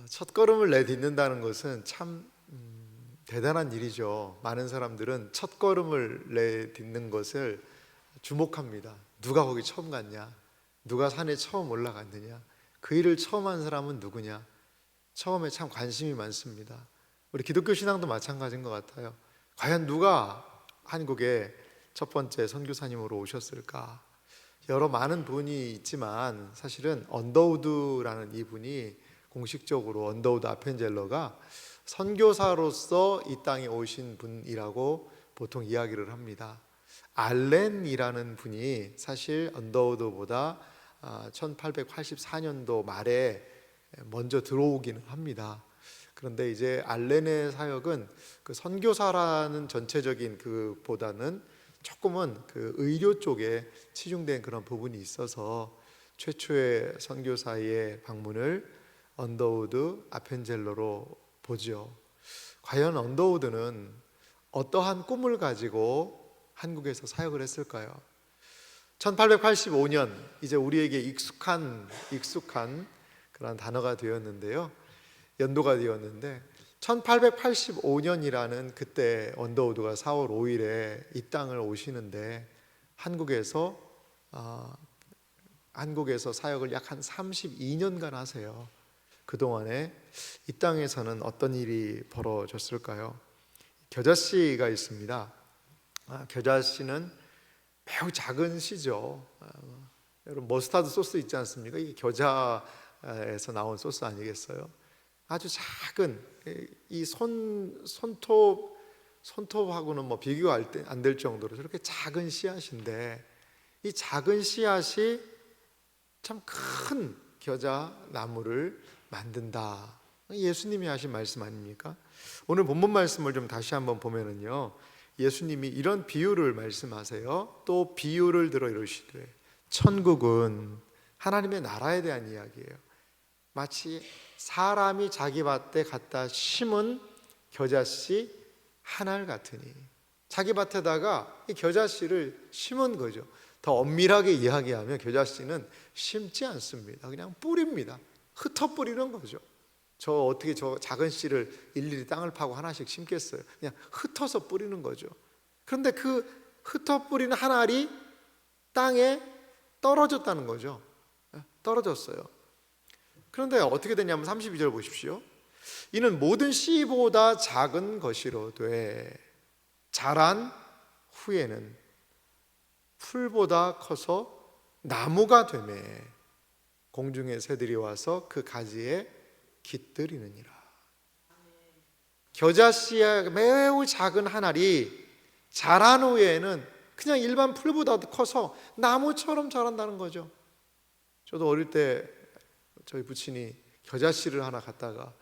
첫 걸음을 내딛는다는 것은 참 대단한 일이죠. 많은 사람들은 첫 걸음을 내딛는 것을 주목합니다. 누가 거기 처음 갔냐? 누가 산에 처음 올라갔느냐? 그 일을 처음 한 사람은 누구냐? 처음에 참 관심이 많습니다. 우리 기독교 신앙도 마찬가지인 것 같아요. 과연 누가 한국에 첫 번째 선교사님으로 오셨을까? 여러 많은 분이 있지만 사실은 언더우드라는 이분이 공식적으로 언더우드 아펜젤러가 선교사로서 이 땅에 오신 분이라고 보통 이야기를 합니다. 알렌이라는 분이 사실 언더우드보다 1884년도 말에 먼저 들어오기는 합니다. 그런데 이제 알렌의 사역은 그 선교사라는 전체적인 그보다는 조금은 그 의료 쪽에 치중된 그런 부분이 있어서 최초의 선교사의 방문을 언더우드 아펜젤러로 보죠. 과연 언더우드는 어떠한 꿈을 가지고 한국에서 사역을 했을까요? 1885년 이제 우리에게 익숙한 그런 단어가 되었는데요. 연도가 되었는데 1885년이라는 그때 언더우드가 4월 5일에 이 땅을 오시는데 한국에서 사역을 약 한 32년간 하세요. 그동안에 이 땅에서는 어떤 일이 벌어졌을까요? 겨자씨가 있습니다. 겨자씨는 매우 작은 씨죠. 여러분 머스타드 소스 있지 않습니까? 이게 겨자에서 나온 소스 아니겠어요? 아주 작은 이 손톱하고는 뭐 비교가 안 될 정도로 저렇게 작은 씨앗인데 이 작은 씨앗이 참 큰 겨자 나무를 만든다. 예수님이 하신 말씀 아닙니까? 오늘 본문 말씀을 좀 다시 한번 보면은요. 예수님이 이런 비유를 말씀하세요. 또 비유를 들어 이르시되 천국은 하나님의 나라에 대한 이야기예요. 마치 사람이 자기 밭에 갖다 심은 겨자씨 한 알 같으니 자기 밭에다가 이 겨자씨를 심은 거죠. 더 엄밀하게 이야기하면 겨자씨는 심지 않습니다. 그냥 뿌립니다. 흩어 뿌리는 거죠. 어떻게 저 작은 씨를 일일이 땅을 파고 하나씩 심겠어요? 그냥 흩어서 뿌리는 거죠. 그런데 그 흩어 뿌리는 한 알이 땅에 떨어졌다는 거죠. 떨어졌어요. 그런데 어떻게 되냐면 32절 보십시오. 이는 모든 씨보다 작은 것이로되 자란 후에는 풀보다 커서 나무가 되매 공중의 새들이 와서 그 가지에 깃들이느니라. 겨자씨의 매우 작은 한 알이 자란 후에는 그냥 일반 풀보다 커서 나무처럼 자란다는 거죠. 저도 어릴 때 저희 부친이 겨자씨를 하나 갖다가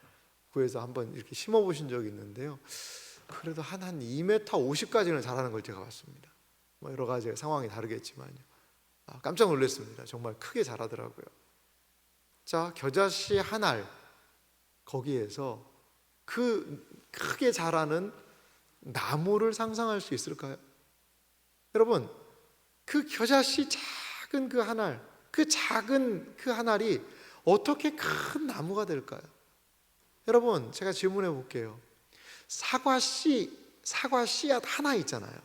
구해서 한번 이렇게 심어보신 적이 있는데요. 그래도 한 2m 50까지는 자라는 걸 제가 봤습니다. 뭐 여러 가지 상황이 다르겠지만요. 깜짝 놀랐습니다. 정말 크게 자라더라고요. 자, 겨자씨 한 알 거기에서 그 크게 자라는 나무를 상상할 수 있을까요? 여러분, 그 겨자씨 작은 그 한 알, 그 작은 그 한 알이 어떻게 큰 나무가 될까요? 여러분, 제가 질문해 볼게요. 사과 씨앗 하나 있잖아요.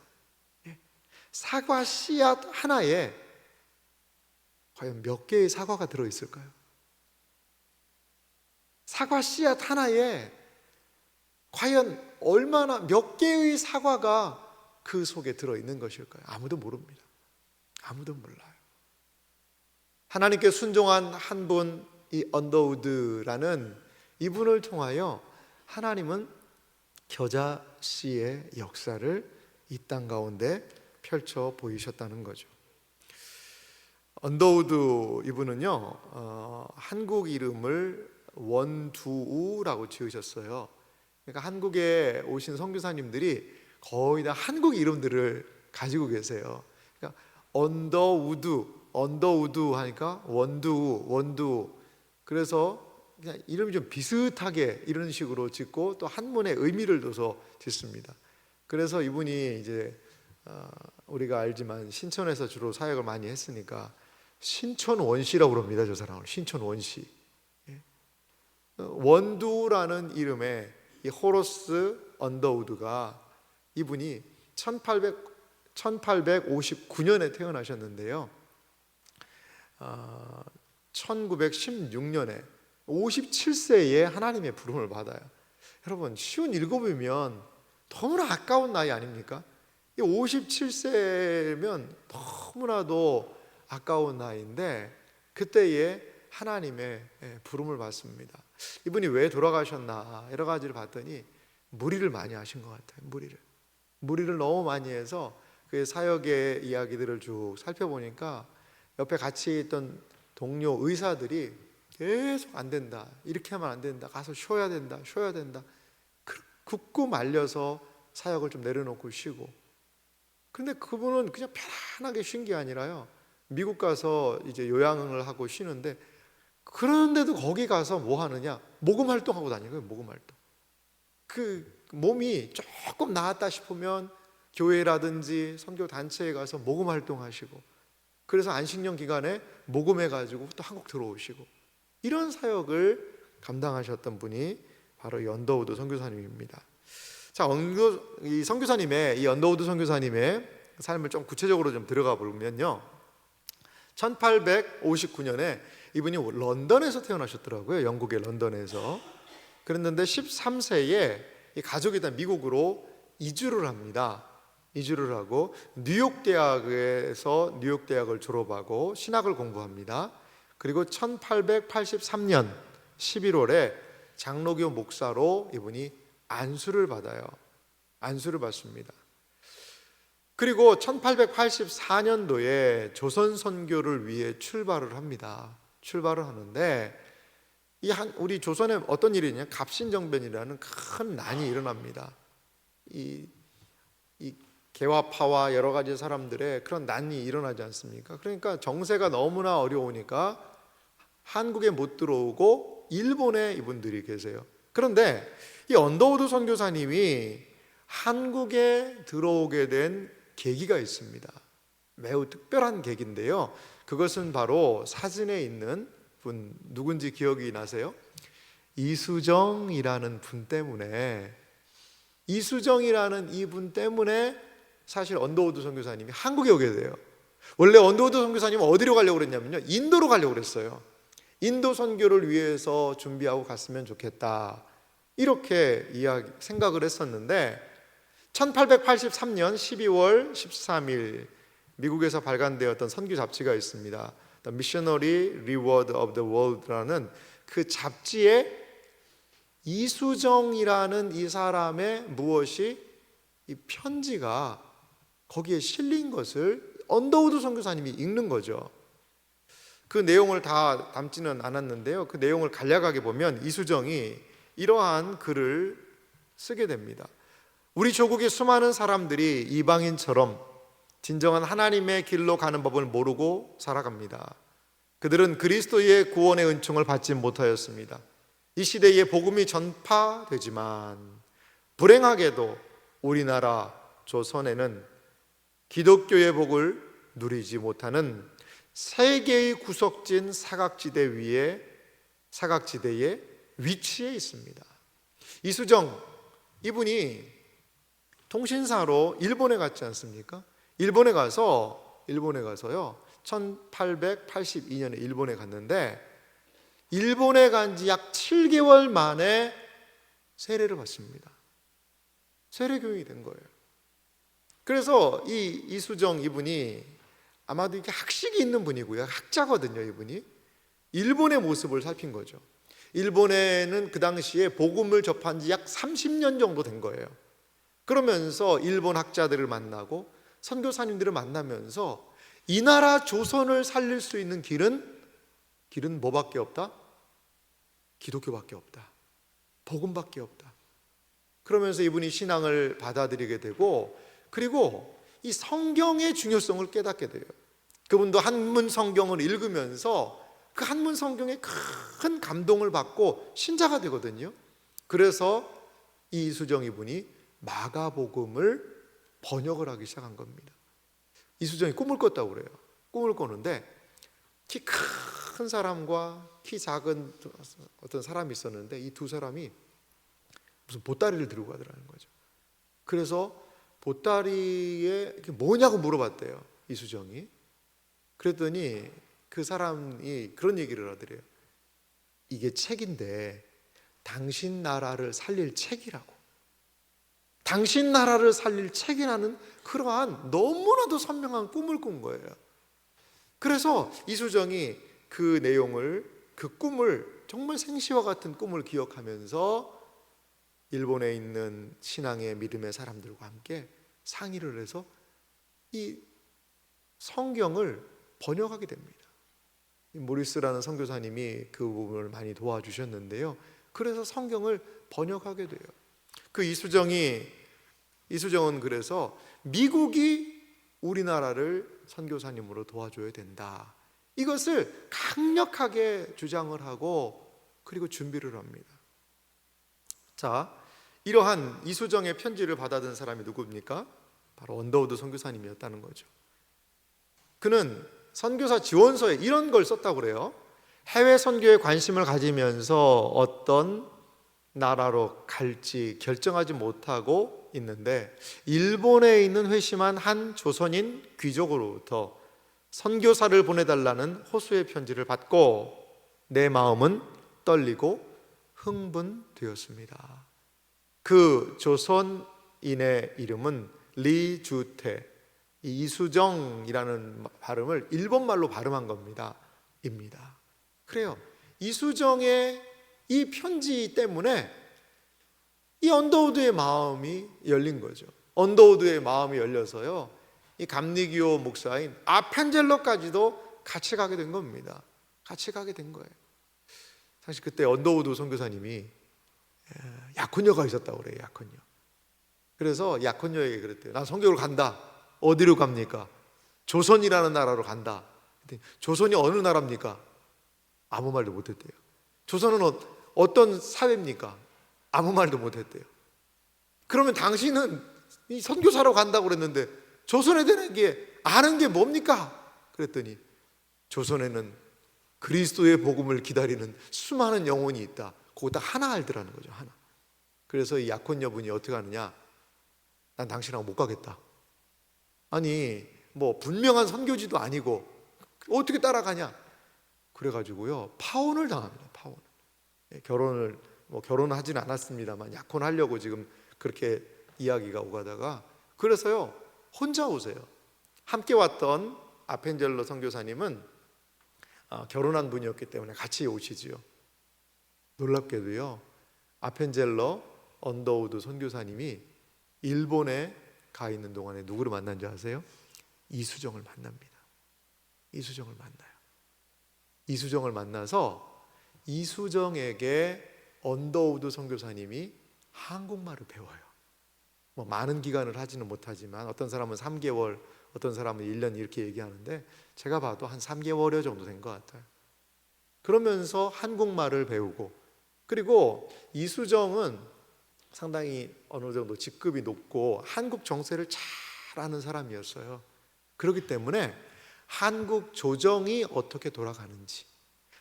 사과 씨앗 하나에 과연 몇 개의 사과가 들어있을까요? 사과 씨앗 하나에 과연 몇 개의 사과가 그 속에 들어있는 것일까요? 아무도 모릅니다. 아무도 몰라요. 하나님께 순종한 한 분, 이 언더우드라는 이분을 통하여 하나님은 겨자씨의 역사를 이 땅 가운데 펼쳐 보이셨다는 거죠. 언더우드 이분은요, 한국 이름을 원두우라고 지으셨어요. 그러니까 한국에 오신 선교사님들이 거의 다 한국 이름들을 가지고 계세요. 그러니까 언더우드 하니까 원두. 그래서 그냥 이름이 좀 비슷하게 이런 식으로 짓고 또 한문에 의미를 둬서 짓습니다. 그래서 이분이 이제 우리가 알지만 신천에서 주로 사역을 많이 했으니까 신천원씨라고 그럽니다. 저 사람을 신천원씨. 원두라는 이름의 이 호러스 언더우드가 이분이 1859년에 태어나셨는데요. 1916년에 57세에 하나님의 부름을 받아요. 여러분, 57이면 너무나 아까운 나이 아닙니까? 57세면 너무나도 아까운 나이인데 그때에 하나님의 부름을 받습니다. 이분이 왜 돌아가셨나 여러 가지를 봤더니 무리를 많이 하신 것 같아요. 무리를 너무 많이 해서 그 사역의 이야기들을 쭉 살펴보니까 옆에 같이 있던 동료 의사들이 계속 안 된다, 이렇게 하면 안 된다, 가서 쉬어야 된다 굽고 말려서 사역을 좀 내려놓고 쉬고. 근데 그분은 그냥 편안하게 쉰 게 아니라요, 미국 가서 이제 요양을 하고 쉬는데, 그런데도 거기 가서 뭐 하느냐, 모금 활동하고 다니고요. 모금 활동. 그 몸이 조금 나았다 싶으면 교회라든지 선교 단체에 가서 모금 활동하시고, 그래서 안식년 기간에 모금해 가지고 또 한국 들어오시고, 이런 사역을 감당하셨던 분이 바로 이 언더우드 선교사님입니다. 자, 이 선교사님의, 이 언더우드 선교사님의 삶을 좀 구체적으로 좀 들어가 보면요, 1859년에 이분이 런던에서 태어나셨더라고요. 영국의 런던에서. 그랬는데 13세에 이 가족이 다 미국으로 이주를 합니다. 이주를 하고 뉴욕 대학에서 뉴욕 대학을 졸업하고 신학을 공부합니다. 그리고 1883년 11월에 장로교 목사로 이분이 안수를 받아요. 안수를 받습니다. 그리고 1884년도에 조선 선교를 위해 출발을 합니다. 출발을 하는데 우리 조선에 어떤 일이 있냐, 갑신정변이라는 큰 난이 일어납니다. 이 개화파와 여러 가지 사람들의 그런 난이 일어나지 않습니까? 그러니까 정세가 너무나 어려우니까 한국에 못 들어오고 일본에 이분들이 계세요. 그런데 이 언더우드 선교사님이 한국에 들어오게 된 계기가 있습니다. 매우 특별한 계기인데요, 그것은 바로 사진에 있는 분, 누군지 기억이 나세요? 이수정이라는 분 때문에, 이수정이라는 이분 때문에 사실 언더우드 선교사님이 한국에 오게 돼요. 원래 언더우드 선교사님은 어디로 가려고 그랬냐면요, 인도로 가려고 그랬어요. 인도 선교를 위해서 준비하고 갔으면 좋겠다, 이렇게 생각을 했었는데 1883년 12월 13일 미국에서 발간되었던 선교 잡지가 있습니다. The Missionary Reward of the World라는 그 잡지에 이수정이라는 이 사람의 무엇이, 이 편지가 거기에 실린 것을 언더우드 선교사님이 읽는 거죠. 그 내용을 다 담지는 않았는데요, 그 내용을 간략하게 보면 이수정이 이러한 글을 쓰게 됩니다. 우리 조국의 수많은 사람들이 이방인처럼 진정한 하나님의 길로 가는 법을 모르고 살아갑니다. 그들은 그리스도의 구원의 은총을 받지 못하였습니다. 이 시대에 복음이 전파되지만 불행하게도 우리나라 조선에는 기독교의 복을 누리지 못하는 세계의 구석진 사각지대에 위치해 있습니다. 이수정 이분이 통신사로 일본에 갔지 않습니까? 일본에 가서요 1882년에 일본에 갔는데, 일본에 간 지 약 7개월 만에 세례를 받습니다. 세례교육이 된 거예요. 그래서 이 이수정 이분이 아마도 이게 학식이 있는 분이고요, 학자거든요. 이분이 일본의 모습을 살핀 거죠. 일본에는 그 당시에 복음을 접한 지 약 30년 정도 된 거예요. 그러면서 일본 학자들을 만나고 선교사님들을 만나면서 이 나라 조선을 살릴 수 있는 길은 뭐밖에 없다? 기독교밖에 없다. 복음밖에 없다. 그러면서 이분이 신앙을 받아들이게 되고, 그리고 이 성경의 중요성을 깨닫게 돼요. 그분도 한문 성경을 읽으면서 그 한문 성경에 큰 감동을 받고 신자가 되거든요. 그래서 이 이수정 이분이 마가복음을 번역을 하기 시작한 겁니다. 이수정이 꿈을 꿨다고 그래요. 꿈을 꿨는데 키 큰 큰 사람과 키 작은 어떤 사람이 있었는데 이 두 사람이 무슨 보따리를 들고 가더라는 거죠. 그래서 보따리에 이게 뭐냐고 물어봤대요, 이수정이. 그랬더니 그 사람이 그런 얘기를 하더래요. 이게 책인데 당신 나라를 살릴 책이라고. 당신 나라를 살릴 책이라는 그러한 너무나도 선명한 꿈을 꾼 거예요. 그래서 이수정이 그 내용을, 그 꿈을, 정말 생시와 같은 꿈을 기억하면서 일본에 있는 신앙의 믿음의 사람들과 함께 상의를 해서 이 성경을 번역하게 됩니다. 모리스라는 선교사님이 그 부분을 많이 도와주셨는데요. 그래서 성경을 번역하게 돼요. 그 이수정은 그래서 미국이 우리나라를 선교사님으로 도와줘야 된다, 이것을 강력하게 주장을 하고 그리고 준비를 합니다. 자, 이러한 이수정의 편지를 받아든 사람이 누굽니까? 바로 언더우드 선교사님이었다는 거죠. 그는 선교사 지원서에 이런 걸 썼다고 그래요. 해외 선교에 관심을 가지면서 어떤 나라로 갈지 결정하지 못하고 있는데 일본에 있는 회심한 한 조선인 귀족으로부터 선교사를 보내달라는 호수의 편지를 받고 내 마음은 떨리고 흥분되었습니다. 그 조선인의 이름은 리주태, 이수정이라는 발음을 일본말로 발음한 겁니다. 입니다. 그래요. 이수정의 이 편지 때문에 이 언더우드의 마음이 열린 거죠. 언더우드의 마음이 열려서요, 이 감리교 목사인 아펜젤러까지도 같이 가게 된 겁니다. 같이 가게 된 거예요. 사실 그때 언더우드 선교사님이 약혼녀가 있었다고 그래요. 약혼녀. 그래서 약혼녀에게 그랬대요. 나 선교를 간다. 어디로 갑니까? 조선이라는 나라로 간다. 조선이 어느 나라입니까? 아무 말도 못했대요. 조선은 어떤 사회입니까? 아무 말도 못했대요. 그러면 당신은 이 선교사로 간다고 그랬는데 조선에 대한 게 아는 게 뭡니까? 그랬더니 조선에는 그리스도의 복음을 기다리는 수많은 영혼이 있다. 그거 딱 하나 알더라는 거죠. 하나. 그래서 이 약혼녀분이 어떻게 하느냐? 난 당신하고 못 가겠다. 아니 뭐 분명한 선교지도 아니고 어떻게 따라가냐? 그래가지고요 파혼을 당합니다. 파혼. 결혼은 하지는 않았습니다만 약혼하려고 지금 그렇게 이야기가 오가다가 그래서요 혼자 오세요. 함께 왔던 아펜젤러 선교사님은 결혼한 분이었기 때문에 같이 오시지요. 놀랍게도요 아펜젤러 언더우드 선교사님이 일본에 가 있는 동안에 누구를 만난 줄 아세요? 이수정을 만납니다. 이수정을 만나요. 이수정을 만나서 이수정에게 언더우드 선교사님이 한국말을 배워요. 뭐 많은 기간을 하지는 못하지만 어떤 사람은 3개월, 어떤 사람은 1년 이렇게 얘기하는데 제가 봐도 한 3개월여 정도 된 것 같아요. 그러면서 한국말을 배우고, 그리고 이수정은 상당히 어느 정도 직급이 높고 한국 정세를 잘 아는 사람이었어요. 그렇기 때문에 한국 조정이 어떻게 돌아가는지,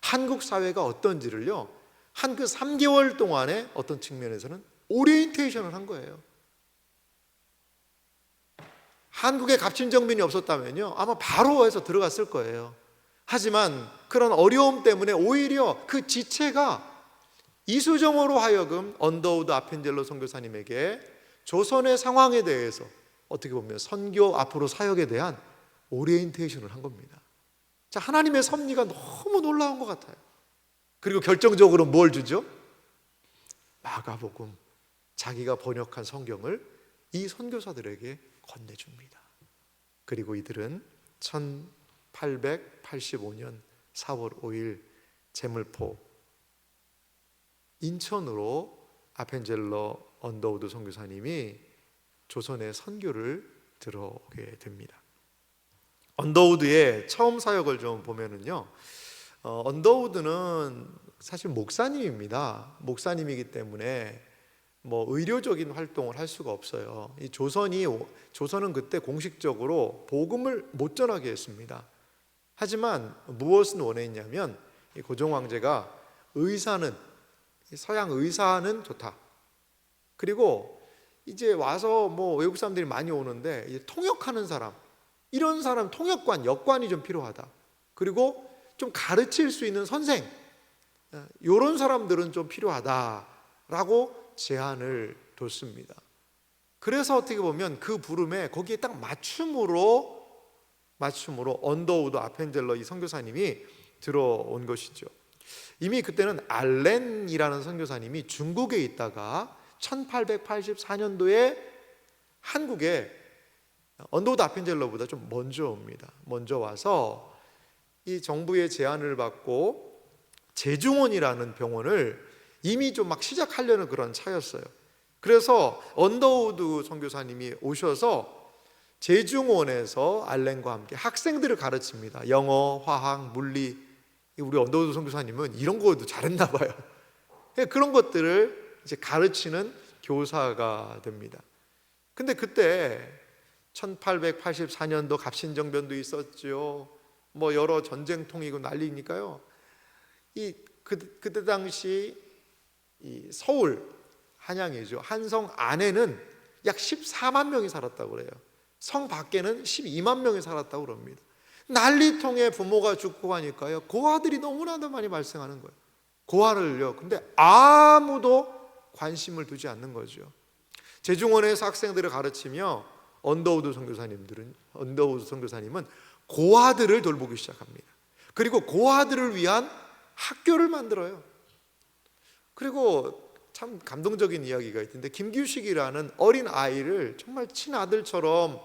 한국 사회가 어떤지를요 한 그 3개월 동안에 어떤 측면에서는 오리엔테이션을 한 거예요. 한국에 갑친정민이 없었다면요 아마 바로 해서 들어갔을 거예요. 하지만 그런 어려움 때문에 오히려 그 지체가 이수정으로 하여금 언더우드 아펜젤러 선교사님에게 조선의 상황에 대해서 어떻게 보면 선교 앞으로 사역에 대한 오리엔테이션을 한 겁니다. 자, 하나님의 섭리가 너무 놀라운 것 같아요. 그리고 결정적으로 뭘 주죠? 마가복음, 자기가 번역한 성경을 이 선교사들에게 건네줍니다. 그리고 이들은 1885년 4월 5일 제물포 인천으로 아펜젤러 언더우드 선교사님이 조선의 선교를 들어오게 됩니다. 언더우드의 처음 사역을 좀 보면은요, 언더우드는 사실 목사님입니다. 목사님이기 때문에 뭐 의료적인 활동을 할 수가 없어요. 이 조선은 그때 공식적으로 복음을 못 전하게 했습니다. 하지만 무엇을 원했냐면 이 고종 황제가 의사는, 서양 의사는 좋다. 그리고 이제 와서 뭐 외국 사람들이 많이 오는데 이제 통역하는 사람, 이런 사람, 통역관, 역관이 좀 필요하다. 그리고 좀 가르칠 수 있는 선생, 이런 사람들은 좀 필요하다라고 제안을 뒀습니다. 그래서 어떻게 보면 그 부름에 거기에 딱 맞춤으로 언더우드 아펜젤러 이 선교사님이 들어온 것이죠. 이미 그때는 알렌이라는 선교사님이 중국에 있다가 1884년도에 한국에 언더우드 아펜젤러보다 좀 먼저 옵니다. 먼저 와서 이 정부의 제안을 받고 제중원이라는 병원을 이미 좀 막 시작하려는 그런 차였어요. 그래서 언더우드 선교사님이 오셔서 제중원에서 알렌과 함께 학생들을 가르칩니다. 영어, 화학, 물리. 우리 언더우드 선교사님은 이런 거도 잘했나 봐요. 그런 것들을 이제 가르치는 교사가 됩니다. 근데 그때 1884년도 갑신정변도 있었죠. 뭐 여러 전쟁통이고 난리니까요. 그때 당시 이 서울 한양이죠. 한성 안에는 약 14만 명이 살았다고 그래요. 성 밖에는 12만 명이 살았다고 그럽니다. 난리통에 부모가 죽고 하니까요, 고아들이 너무나도 많이 발생하는 거예요. 고아를요. 근데 아무도 관심을 두지 않는 거죠. 제중원에서 학생들을 가르치며 언더우드 선교사님은 고아들을 돌보기 시작합니다. 그리고 고아들을 위한 학교를 만들어요. 그리고 참 감동적인 이야기가 있던데, 김규식이라는 어린 아이를 정말 친아들처럼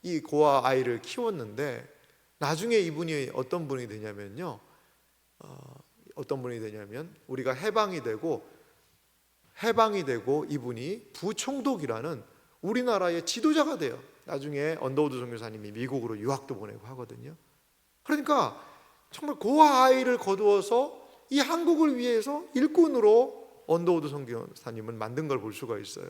이 고아 아이를 키웠는데, 나중에 이분이 어떤 분이 되냐면 우리가 해방이 되고 이분이 부총독이라는 우리나라의 지도자가 돼요. 나중에 언더우드 선교사님이 미국으로 유학도 보내고 하거든요. 그러니까 정말 고아 아이를 거두어서 이 한국을 위해서 일꾼으로 언더우드 선교사님은 만든 걸 볼 수가 있어요.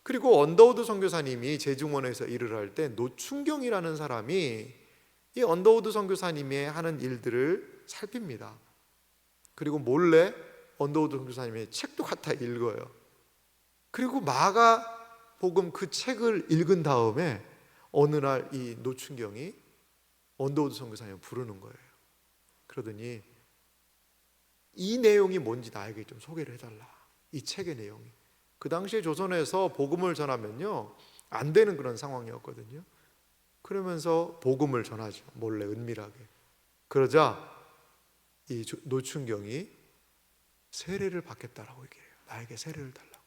그리고 언더우드 선교사님이 제중원에서 일을 할 때 노충경이라는 사람이 이 언더우드 선교사님이 하는 일들을 살핍니다. 그리고 몰래 언더우드 선교사님의 책도 갖다 읽어요. 그리고 마가복음 그 책을 읽은 다음에 어느 날 이 노충경이 언더우드 선교사님을 부르는 거예요. 그러더니 이 내용이 뭔지 나에게 좀 소개를 해달라. 이 책의 내용이. 그 당시에 조선에서 복음을 전하면요, 안 되는 그런 상황이었거든요. 그러면서 복음을 전하죠. 몰래 은밀하게. 그러자 이 노충경이 세례를 받겠다라고 얘기해요. 나에게 세례를 달라고.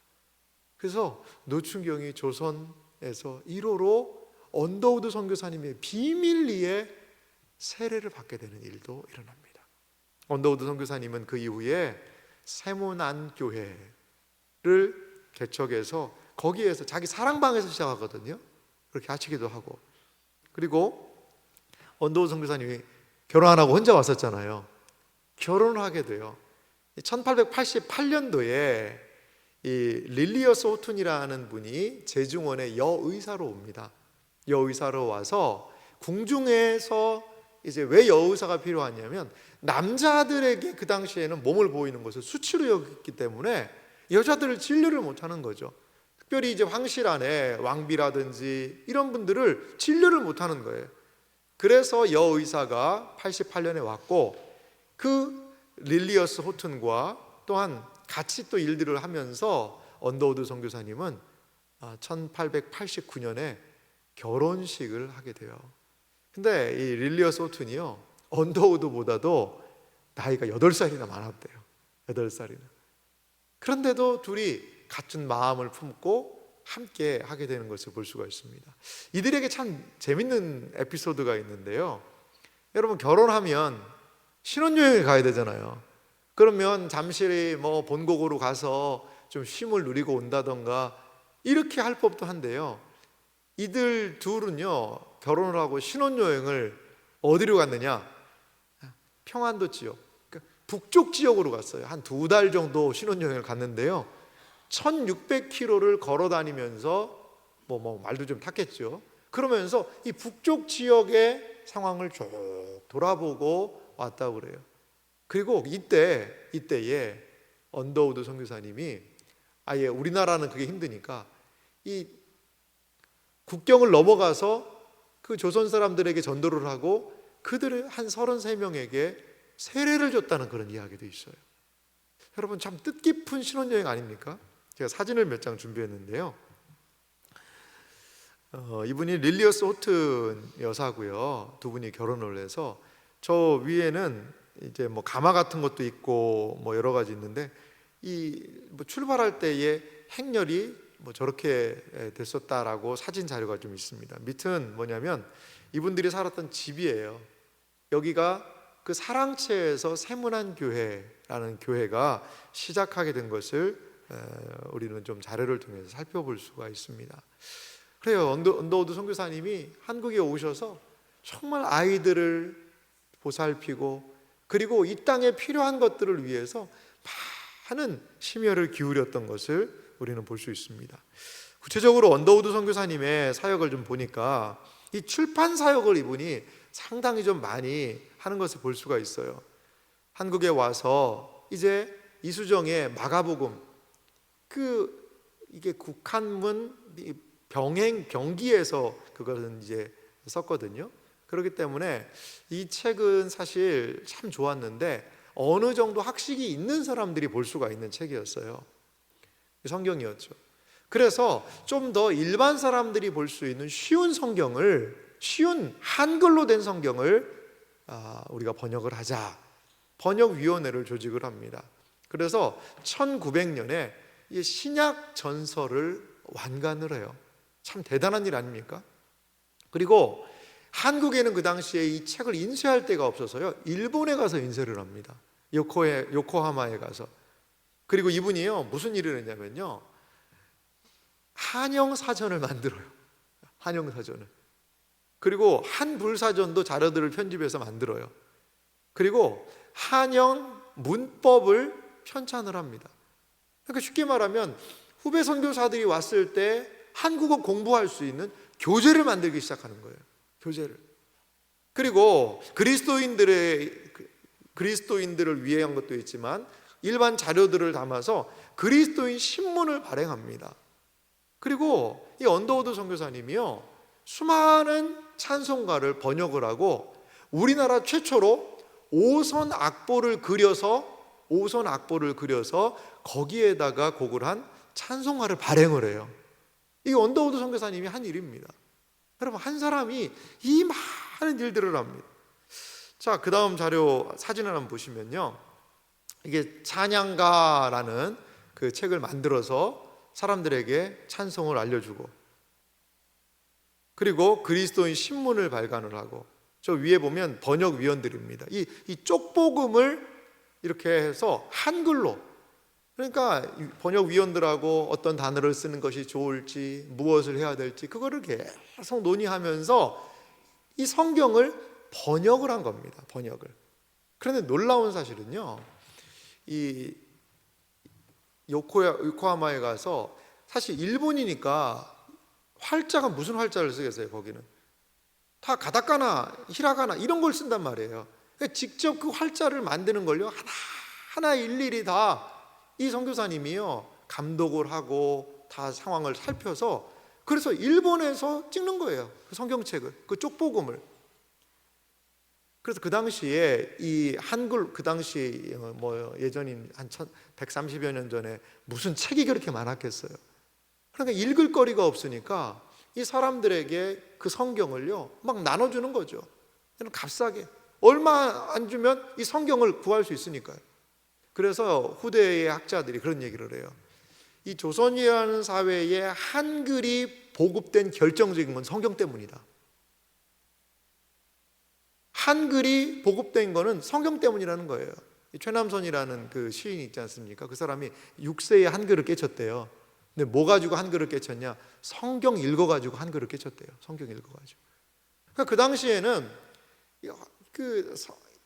그래서 노충경이 조선에서 1호로 언더우드 선교사님의 비밀리에 세례를 받게 되는 일도 일어납니다. 언더우드 선교사님은 그 이후에 세문안 교회를 개척해서 거기에서 자기 사랑방에서 시작하거든요. 그렇게 하시기도 하고. 그리고 언더우드 선교사님이 결혼 안 하고 혼자 왔었잖아요. 결혼을 하게 돼요. 1888년도에 이 릴리어스 호툰이라는 분이 제중원의 여의사로 옵니다. 여의사로 와서 궁중에서 이제 왜 여의사가 필요하냐면, 남자들에게 그 당시에는 몸을 보이는 것을 수치로 여겼기 때문에 여자들을 진료를 못하는 거죠. 특별히 이제 황실 안에 왕비라든지 이런 분들을 진료를 못하는 거예요. 그래서 여의사가 88년에 왔고, 그 릴리어스 호튼과 또한 같이 또 일들을 하면서 언더우드 선교사님은 1889년에 결혼식을 하게 돼요. 근데 이 릴리어스 호튼이요, 언더우드보다도 나이가 8살이나 많았대요. 8살이나. 그런데도 둘이 같은 마음을 품고 함께 하게 되는 것을 볼 수가 있습니다. 이들에게 참 재밌는 에피소드가 있는데요. 여러분, 결혼하면 신혼여행을 가야 되잖아요. 그러면 잠시 뭐 본국으로 가서 좀 쉼을 누리고 온다던가 이렇게 할 법도 한데요, 이들 둘은요, 결혼을 하고 신혼여행을 어디로 갔느냐? 평안도 지역, 그러니까 북쪽 지역으로 갔어요. 한 2달 정도 신혼여행을 갔는데요, 1600km를 걸어 다니면서 뭐 말도 좀 탔겠죠. 그러면서 이 북쪽 지역의 상황을 쭉 돌아보고 왔다고 그래요. 그리고 이때에 언더우드 선교사님이 아예 우리나라는 그게 힘드니까 이 국경을 넘어가서 그 조선 사람들에게 전도를 하고 그들의 한 33명에게 세례를 줬다는 그런 이야기도 있어요. 여러분, 참 뜻깊은 신혼여행 아닙니까? 제가 사진을 몇 장 준비했는데요. 이분이 릴리어스 호튼 여사고요. 두 분이 결혼을 해서 저 위에는 이제 뭐 가마 같은 것도 있고 뭐 여러 가지 있는데 이 뭐 출발할 때의 행렬이 뭐 저렇게 됐었다라고 사진 자료가 좀 있습니다. 밑은 뭐냐면 이분들이 살았던 집이에요. 여기가 그 사랑채에서 세문안 교회라는 교회가 시작하게 된 것을 우리는 좀 자료를 통해서 살펴볼 수가 있습니다. 그래요. 언더우드 선교사님이 한국에 오셔서 정말 아이들을 보살피고 그리고 이 땅에 필요한 것들을 위해서 많은 심혈을 기울였던 것을 우리는 볼 수 있습니다. 구체적으로 언더우드 선교사님의 사역을 좀 보니까 이 출판 사역을 이분이 상당히 좀 많이 하는 것을 볼 수가 있어요. 한국에 와서 이제 이수정의 마가복음, 이게 국한문 병기에서 그것은 이제 썼거든요. 그렇기 때문에 이 책은 사실 참 좋았는데 어느 정도 학식이 있는 사람들이 볼 수가 있는 책이었어요. 성경이었죠. 그래서 좀 더 일반 사람들이 볼 수 있는 쉬운 성경을, 쉬운 한글로 된 성경을 우리가 번역을 하자, 번역위원회를 조직을 합니다. 그래서 1900년에 이 신약 전서를 완간을 해요. 참 대단한 일 아닙니까? 그리고 한국에는 그 당시에 이 책을 인쇄할 데가 없어서요, 일본에 가서 인쇄를 합니다. 요코하마에 가서. 그리고 이분이요, 무슨 일을 했냐면요, 한영사전을 만들어요. 한영사전을. 그리고 한불사전도 자료들을 편집해서 만들어요. 그리고 한영 문법을 편찬을 합니다. 그러니까 쉽게 말하면 후배 선교사들이 왔을 때 한국어 공부할 수 있는 교재를 만들기 시작하는 거예요. 교재를. 그리고 그리스도인들을 위해 한 것도 있지만 일반 자료들을 담아서 그리스도인 신문을 발행합니다. 그리고 이 언더우드 선교사님이요, 수많은 찬송가를 번역을 하고 우리나라 최초로 오선 악보를 그려서 거기에다가 곡을 한 찬송가를 발행을 해요. 이게 언더우드 선교사님이 한 일입니다. 여러분, 한 사람이 이 많은 일들을 합니다. 자, 그 다음 자료 사진을 한번 보시면요, 이게 찬양가라는 그 책을 만들어서 사람들에게 찬송을 알려주고, 그리고 그리스도인 신문을 발간을 하고, 저 위에 보면 번역위원들입니다. 이 쪽복음을 이렇게 해서 한글로, 그러니까 번역위원들하고 어떤 단어를 쓰는 것이 좋을지, 무엇을 해야 될지 그거를 계속 논의하면서 이 성경을 번역을 한 겁니다. 번역을. 그런데 놀라운 사실은요, 이 요코하마에 가서, 사실 일본이니까 활자가 무슨 활자를 쓰겠어요. 거기는 다 가타카나, 히라가나 이런 걸 쓴단 말이에요. 그러니까 직접 그 활자를 만드는 걸요, 하나하나 일일이 다 이 선교사님이요, 감독을 하고 다 상황을 살펴서, 그래서 일본에서 찍는 거예요. 그 성경책을, 그 쪽복음을. 그래서 그 당시에 이 한글, 그 당시 뭐 예전인 한 130여 년 전에 무슨 책이 그렇게 많았겠어요. 그러니까 읽을 거리가 없으니까 이 사람들에게 그 성경을요 막 나눠주는 거죠. 값싸게, 얼마 안 주면 이 성경을 구할 수 있으니까요. 그래서 후대의 학자들이 그런 얘기를 해요. 이 조선이라는 사회에 한글이 보급된 결정적인 건 성경 때문이다. 한글이 보급된 거는 성경 때문이라는 거예요. 최남선이라는 그 시인이 있지 않습니까? 그 사람이 6세에 한글을 깨쳤대요. 근데 뭐 가지고 한글을 깨쳤냐? 성경 읽어가지고 한글을 깨쳤대요. 성경 읽어가지고. 그러니까 그 당시에는 그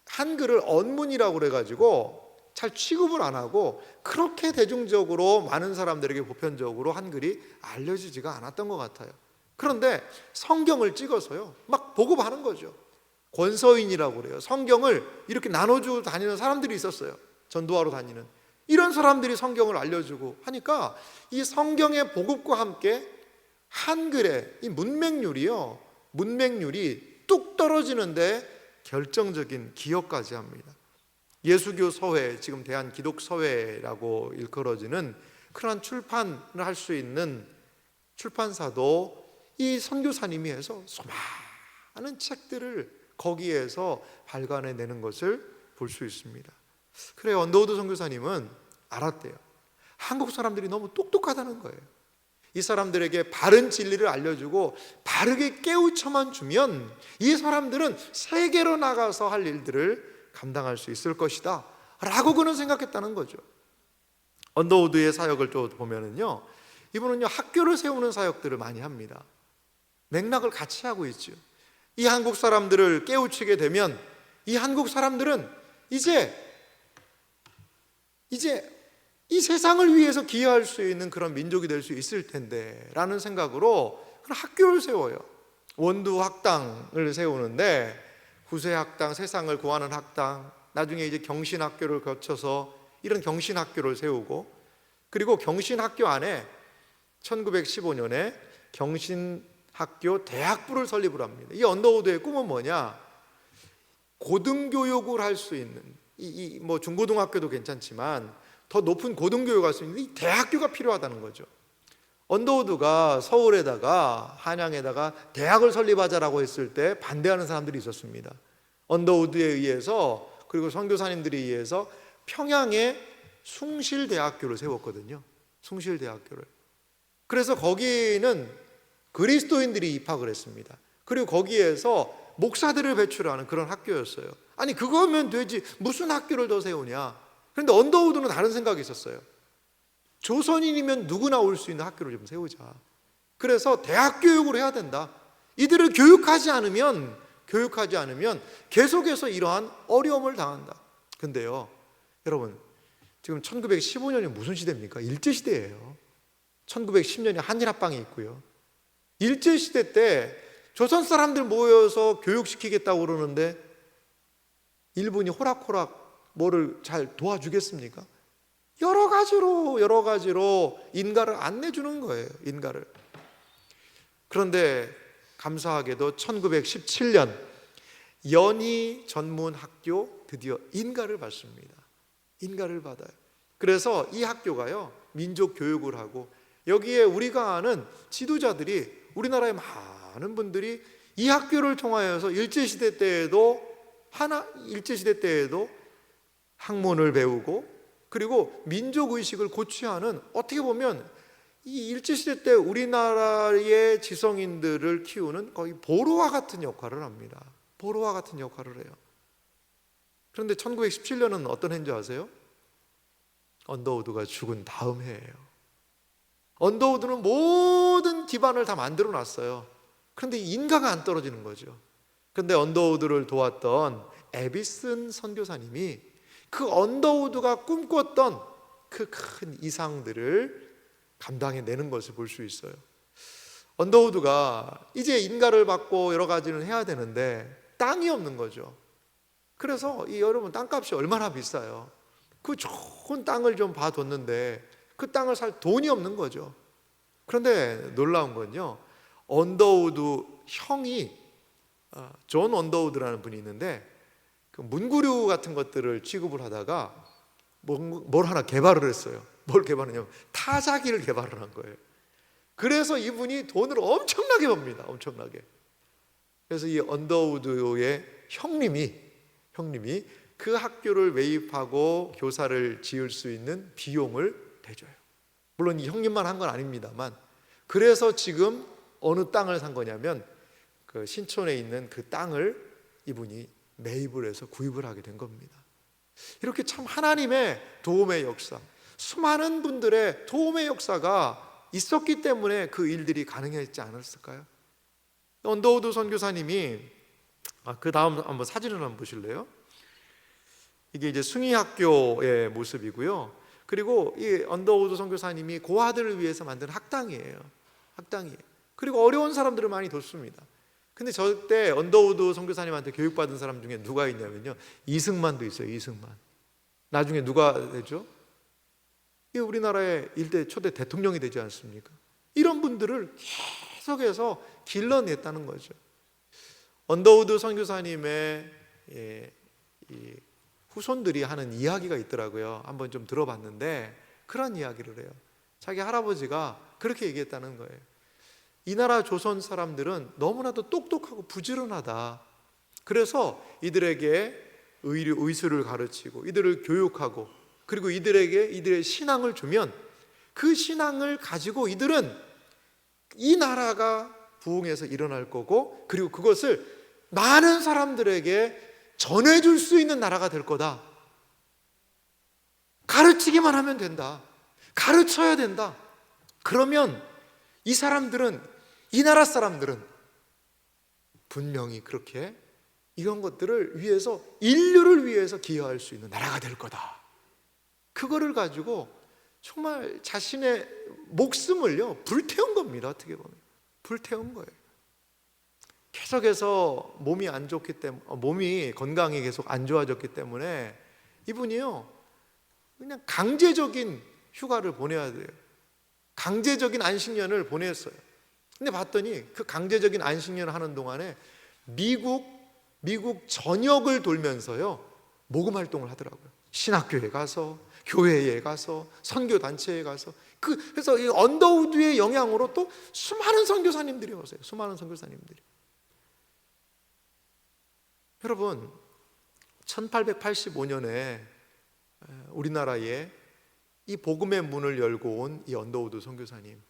한글을 언문이라고 그래가지고 잘 취급을 안 하고, 그렇게 대중적으로 많은 사람들에게 보편적으로 한글이 알려지지가 않았던 것 같아요. 그런데 성경을 찍어서요 막 보급하는 거죠. 권서인이라고 그래요. 성경을 이렇게 나눠주고 다니는 사람들이 있었어요. 전도하러 다니는 이런 사람들이 성경을 알려주고 하니까 이 성경의 보급과 함께 한글의 이 문맹률이 뚝 떨어지는데 결정적인 기여까지 합니다. 예수교 서회, 지금 대한기독서회라고 일컬어지는 그러한 출판을 할 수 있는 출판사도 이 선교사님이 해서 수많은 책들을 거기에서 발간해내는 것을 볼 수 있습니다. 그래요. 언더우드 선교사님은 알았대요. 한국 사람들이 너무 똑똑하다는 거예요. 이 사람들에게 바른 진리를 알려주고 바르게 깨우쳐만 주면 이 사람들은 세계로 나가서 할 일들을 감당할 수 있을 것이다 라고 그는 생각했다는 거죠. 언더우드의 사역을 또 보면은요, 이분은요 학교를 세우는 사역들을 많이 합니다. 맥락을 같이 하고 있죠. 이 한국 사람들을 깨우치게 되면 이 한국 사람들은 이제 이 세상을 위해서 기여할 수 있는 그런 민족이 될 수 있을 텐데 라는 생각으로 그런 학교를 세워요. 원두 학당을 세우는데 구세학당, 세상을 구하는 학당, 나중에 이제 경신학교를 거쳐서 이런 경신학교를 세우고, 그리고 경신학교 안에 1915년에 경신학교 대학부를 설립을 합니다. 이 언더우드의 꿈은 뭐냐? 고등교육을 할 수 있는 뭐 중고등학교도 괜찮지만 더 높은 고등교육을 할 수 있는 이 대학교가 필요하다는 거죠. 언더우드가 서울에다가 한양에다가 대학을 설립하자라고 했을 때 반대하는 사람들이 있었습니다. 언더우드에 의해서, 그리고 선교사님들에 의해서 평양에 숭실대학교를 세웠거든요. 숭실대학교를. 그래서 거기는 그리스도인들이 입학을 했습니다. 그리고 거기에서 목사들을 배출하는 그런 학교였어요. 아니 그거면 되지 무슨 학교를 더 세우냐. 그런데 언더우드는 다른 생각이 있었어요. 조선인이면 누구나 올 수 있는 학교를 좀 세우자. 그래서 대학 교육을 해야 된다. 이들을 교육하지 않으면 계속해서 이러한 어려움을 당한다. 근데요 여러분, 지금 1915년이 무슨 시대입니까? 일제시대예요. 1910년에 한일합방이 있고요. 일제시대 때 조선 사람들 모여서 교육시키겠다고 그러는데 일본이 호락호락 뭐를 잘 도와주겠습니까? 여러 가지로 인가를 안 내주는 거예요. 인가를. 그런데 감사하게도 1917년 연희 전문학교 드디어 인가를 받습니다. 인가를 받아요. 그래서 이 학교가요 민족 교육을 하고, 여기에 우리가 아는 지도자들이, 우리나라의 많은 분들이 이 학교를 통하여서 일제시대 때에도 학문을 배우고, 그리고 민족의식을 고취하는, 어떻게 보면 이 일제시대 때 우리나라의 지성인들을 키우는 거의 보로와 같은 역할을 합니다. 보로와 같은 역할을 해요. 그런데 1917년은 어떤 해인지 아세요? 언더우드가 죽은 다음 해예요. 언더우드는 모든 기반을 다 만들어 놨어요. 그런데 인가가 안 떨어지는 거죠. 그런데 언더우드를 도왔던 에비슨 선교사님이 그 언더우드가 꿈꿨던 그 큰 이상들을 감당해내는 것을 볼 수 있어요. 언더우드가 이제 인가를 받고 여러 가지를 해야 되는데 땅이 없는 거죠. 그래서 여러분 땅값이 얼마나 비싸요. 그 좋은 땅을 좀 봐뒀는데 그 땅을 살 돈이 없는 거죠. 그런데 놀라운 건요, 언더우드 형이 존 언더우드라는 분이 있는데 그 문구류 같은 것들을 취급을 하다가 뭘 하나 개발을 했어요. 뭘 개발했냐면 타자기를 개발을 한 거예요. 그래서 이분이 돈을 엄청나게 법니다. 엄청나게. 그래서 이 언더우드의 형님이 그 학교를 매입하고 교사를 지을 수 있는 비용을 대줘요. 물론 이 형님만 한 건 아닙니다만, 그래서 지금 어느 땅을 산 거냐면 그 신촌에 있는 그 땅을 이분이 매입을 해서 구입을 하게 된 겁니다. 이렇게 참 하나님의 도움의 역사, 수많은 분들의 도움의 역사가 있었기 때문에 그 일들이 가능했지 않았을까요? 언더우드 선교사님이 그 다음 한번 사진을 한번 보실래요? 이게 이제 숭의학교의 모습이고요. 그리고 이 언더우드 선교사님이 고아들을 위해서 만든 학당이에요. 그리고 어려운 사람들을 많이 돕습니다. 근데 저 때 언더우드 선교사님한테 교육받은 사람 중에 누가 있냐면요, 이승만도 있어요. 이승만. 나중에 누가 되죠? 이 우리나라의 일대 초대 대통령이 되지 않습니까? 이런 분들을 계속해서 길러냈다는 거죠. 언더우드 선교사님의 이 후손들이 하는 이야기가 있더라고요. 한번 좀 들어봤는데 그런 이야기를 해요. 자기 할아버지가 그렇게 얘기했다는 거예요. 이 나라 조선 사람들은 너무나도 똑똑하고 부지런하다. 그래서 이들에게 의술을 가르치고 이들을 교육하고 그리고 이들에게 이들의 신앙을 주면 그 신앙을 가지고 이들은 이 나라가 부흥해서 일어날 거고 그리고 그것을 많은 사람들에게 전해줄 수 있는 나라가 될 거다. 가르치기만 하면 된다. 가르쳐야 된다. 그러면 이 사람들은, 이 나라 사람들은 분명히 그렇게 이런 것들을 위해서, 인류를 위해서 기여할 수 있는 나라가 될 거다. 그거를 가지고 정말 자신의 목숨을요 불태운 겁니다. 어떻게 보면 불태운 거예요. 계속해서 몸이 안 좋기 때문에, 몸이 건강이 계속 안 좋아졌기 때문에 이분이요 그냥 강제적인 휴가를 보내야 돼요. 강제적인 안식년을 보냈어요. 근데 봤더니 그 강제적인 안식년을 하는 동안에 미국 전역을 돌면서요 모금 활동을 하더라고요. 신학교에 가서, 교회에 가서, 선교단체에 가서. 그래서 이 언더우드의 영향으로 또 수많은 선교사님들이 오세요. 수많은 선교사님들이. 여러분, 1885년에 우리나라에 이 복음의 문을 열고 온 이 언더우드 선교사님,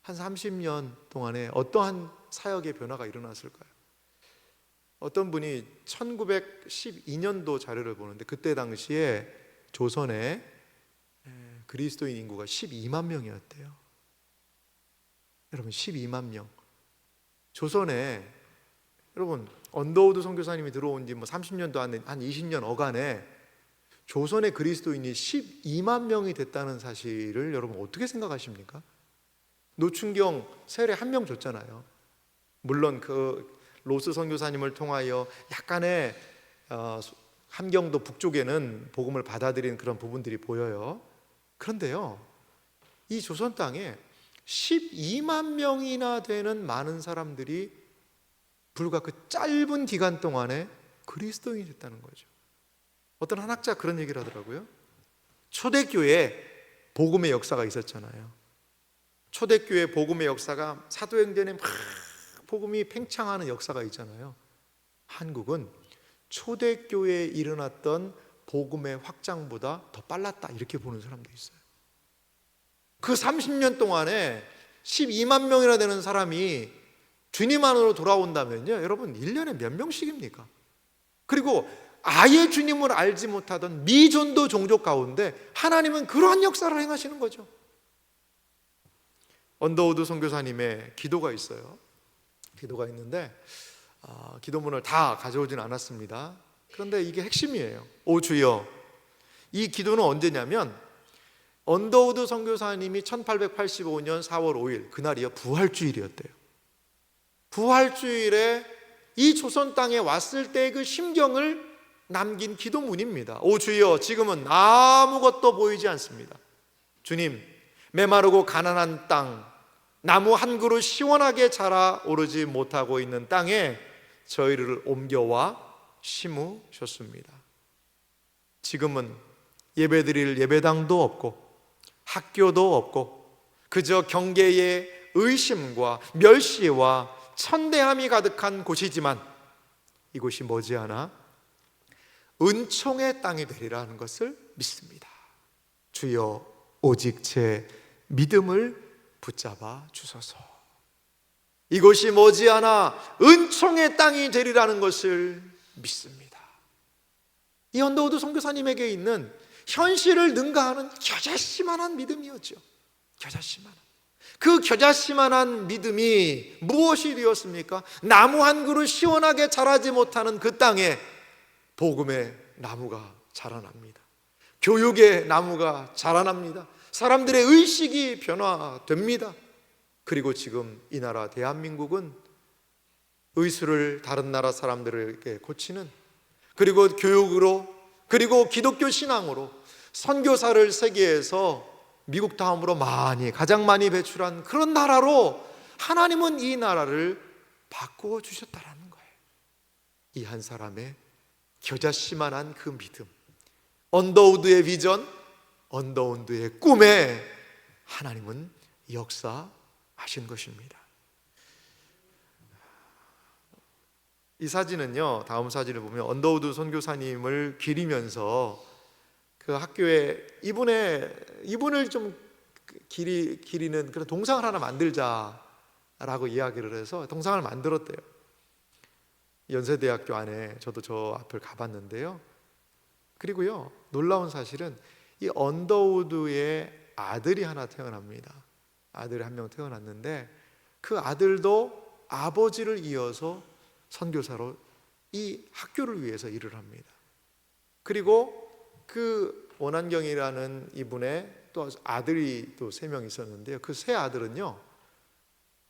한 30년 동안에 어떠한 사역의 변화가 일어났을까요? 어떤 분이 1912년도 자료를 보는데 그때 당시에 조선에 그리스도인 인구가 12만 명이었대요. 여러분, 12만 명. 조선에 여러분 언더우드 선교사님이 들어온 지 뭐 30년도 안 된 한 20년 어간에 조선의 그리스도인이 12만 명이 됐다는 사실을 여러분 어떻게 생각하십니까? 노춘경 세례 한 명 줬잖아요. 물론 그 로스 선교사님을 통하여 약간의 함경도 북쪽에는 복음을 받아들인 그런 부분들이 보여요. 그런데요, 이 조선 땅에 12만 명이나 되는 많은 사람들이 불과 그 짧은 기간 동안에 그리스도인이 됐다는 거죠. 어떤 한학자 그런 얘기를 하더라고요. 초대교회에 복음의 역사가 있었잖아요. 초대교회 복음의 역사가 사도행전에 막 복음이 팽창하는 역사가 있잖아요. 한국은 초대교회에 일어났던 복음의 확장보다 더 빨랐다, 이렇게 보는 사람도 있어요. 그 30년 동안에 12만 명이나 되는 사람이 주님 안으로 돌아온다면요, 여러분 1년에 몇 명씩입니까? 그리고 아예 주님을 알지 못하던 미전도 종족 가운데 하나님은 그러한 역사를 행하시는 거죠. 언더우드 선교사님의 기도가 있어요. 기도가 있는데 기도문을 다 가져오지는 않았습니다. 그런데 이게 핵심이에요. 오 주여. 이 기도는 언제냐면 언더우드 선교사님이 1885년 4월 5일 그날이요 부활주일이었대요. 부활주일에 이 조선 땅에 왔을 때 그 심경을 남긴 기도문입니다. 오 주여, 지금은 아무것도 보이지 않습니다. 주님, 메마르고 가난한 땅, 나무 한 그루 시원하게 자라 오르지 못하고 있는 땅에 저희를 옮겨와 심으셨습니다. 지금은 예배드릴 예배당도 없고 학교도 없고 그저 경계의 의심과 멸시와 천대함이 가득한 곳이지만 이곳이 머지않아 은총의 땅이 되리라는 것을 믿습니다. 주여, 오직 제 믿음을 붙잡아 주소서. 이곳이 머지않아 은총의 땅이 되리라는 것을 믿습니다. 이 언더우드 선교사님에게 있는 현실을 능가하는 겨자씨만한 믿음이었죠. 겨자씨만한. 그 겨자씨만한 믿음이 무엇이 되었습니까? 나무 한 그루 시원하게 자라지 못하는 그 땅에 복음의 나무가 자라납니다. 교육의 나무가 자라납니다. 사람들의 의식이 변화됩니다. 그리고 지금 이 나라 대한민국은 의술을 다른 나라 사람들에게 고치는, 그리고 교육으로, 그리고 기독교 신앙으로 선교사를 세계에서 미국 다음으로 가장 많이 배출한 그런 나라로 하나님은 이 나라를 바꾸어 주셨다라는 거예요. 이 한 사람의 겨자씨만한 그 믿음, 언더우드의 비전, 언더우드의 꿈에 하나님은 역사하신 것입니다. 이 사진은요, 다음 사진을 보면 언더우드 선교사님을 기리면서 그 학교에 이분을 좀 기리는 그런 동상을 하나 만들자라고 이야기를 해서 동상을 만들었대요. 연세대학교 안에 저도 저 앞을 가봤는데요. 그리고요, 놀라운 사실은 이 언더우드의 아들이 하나 태어납니다. 아들이 한 명 태어났는데 그 아들도 아버지를 이어서 선교사로 이 학교를 위해서 일을 합니다. 그리고 그 원한경이라는 이분의 또 아들이 또 3명 있었는데요. 그 세 아들은요,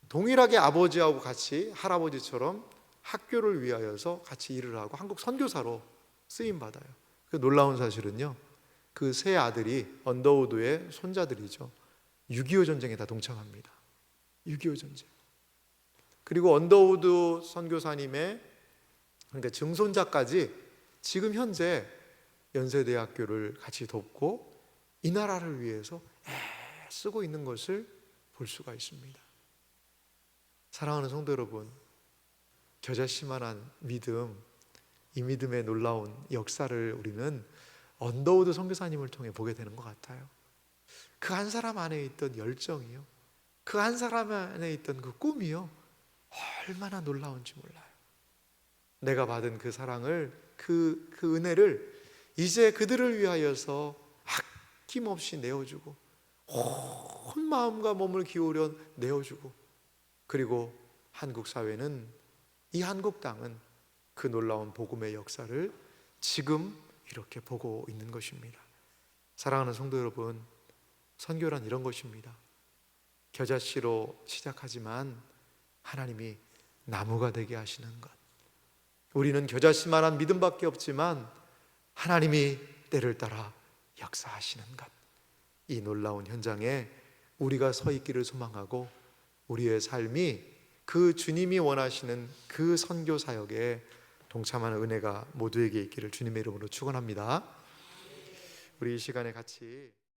동일하게 아버지하고 같이 할아버지처럼 학교를 위하여서 같이 일을 하고 한국 선교사로 쓰임 받아요. 그 놀라운 사실은요, 그 세 아들이 언더우드의 손자들이죠. 6.25 전쟁에 다 동참합니다. 6.25 전쟁. 그리고 언더우드 선교사님의 그러니까 증손자까지 지금 현재 연세대학교를 같이 돕고 이 나라를 위해서 애쓰고 있는 것을 볼 수가 있습니다. 사랑하는 성도 여러분, 겨자씨만한 믿음, 이 믿음의 놀라운 역사를 우리는 언더우드 선교사님을 통해 보게 되는 것 같아요. 그 한 사람 안에 있던 열정이요, 그 한 사람 안에 있던 그 꿈이요, 얼마나 놀라운지 몰라요. 내가 받은 그 사랑을, 그 은혜를 이제 그들을 위하여서 아낌없이 내어주고 온 마음과 몸을 기울여 내어주고, 그리고 한국 사회는, 이 한국 땅은 그 놀라운 복음의 역사를 지금 이렇게 보고 있는 것입니다. 사랑하는 성도 여러분, 선교란 이런 것입니다. 겨자씨로 시작하지만 하나님이 나무가 되게 하시는 것. 우리는 겨자씨만한 믿음밖에 없지만 하나님이 때를 따라 역사하시는 것. 이 놀라운 현장에 우리가 서 있기를 소망하고 우리의 삶이 그 주님이 원하시는 그 선교 사역에 동참하는 은혜가 모두에게 있기를 주님의 이름으로 축원합니다. 우리 이 시간에 같이